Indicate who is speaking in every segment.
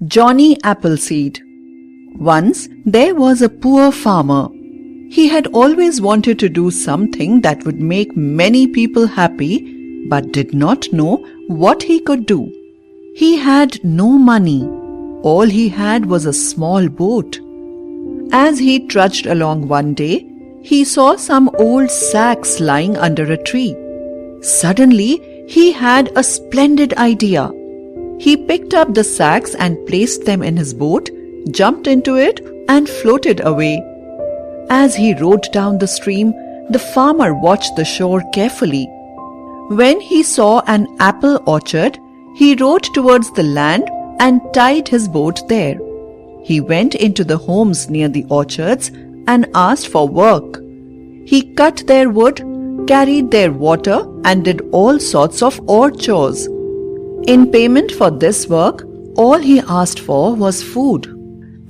Speaker 1: Johnny Appleseed. Once there was a poor farmer. He had always wanted to do something that would make many people happy, but did not know what he could do. He had no money. All he had was a small boat. As he trudged along one day, he saw some old sacks lying under a tree. Suddenly, he had a splendid idea. He picked up the sacks and placed them in his boat, jumped into it, and floated away. As he rowed down the stream, the farmer watched the shore carefully. When he saw an apple orchard, he rowed towards the land and tied his boat there. He went into the homes near the orchards and asked for work. He cut their wood, carried their water, and did all sorts of odd chores. In payment for this work, all he asked for was food,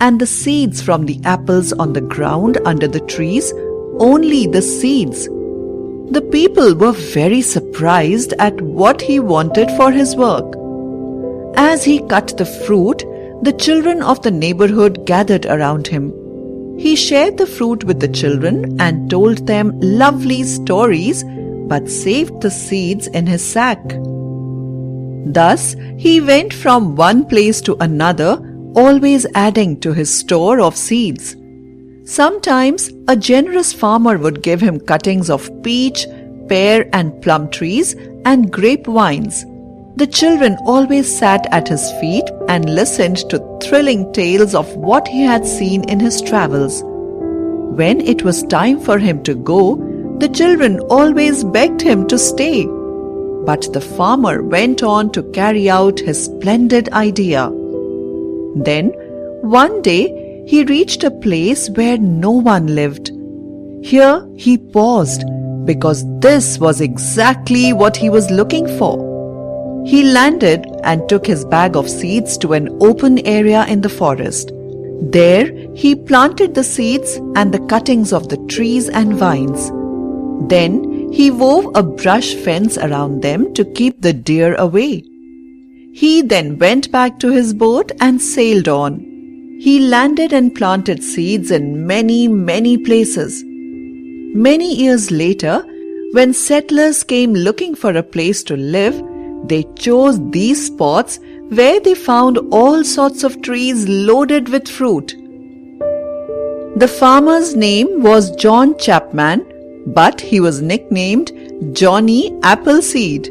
Speaker 1: and the seeds from the apples on the ground under the trees, only the seeds. The people were very surprised at what he wanted for his work. As he cut the fruit, the children of the neighborhood gathered around him. He shared the fruit with the children and told them lovely stories, but saved the seeds in his sack. Thus, he went from one place to another, always adding to his store of seeds. Sometimes, a generous farmer would give him cuttings of peach, pear and plum trees and grapevines. The children always sat at his feet and listened to thrilling tales of what he had seen in his travels. When it was time for him to go, the children always begged him to stay. But the farmer went on to carry out his splendid idea. Then, one day, he reached a place where no one lived. Here he paused, because this was exactly what he was looking for. He landed and took his bag of seeds to an open area in the forest. There, he planted the seeds and the cuttings of the trees and vines. Then, he wove a brush fence around them to keep the deer away. He then went back to his boat and sailed on. He landed and planted seeds in many places. Many years later, when settlers came looking for a place to live, they chose these spots where they found all sorts of trees loaded with fruit. The farmer's name was John Chapman, but he was nicknamed Johnny Appleseed.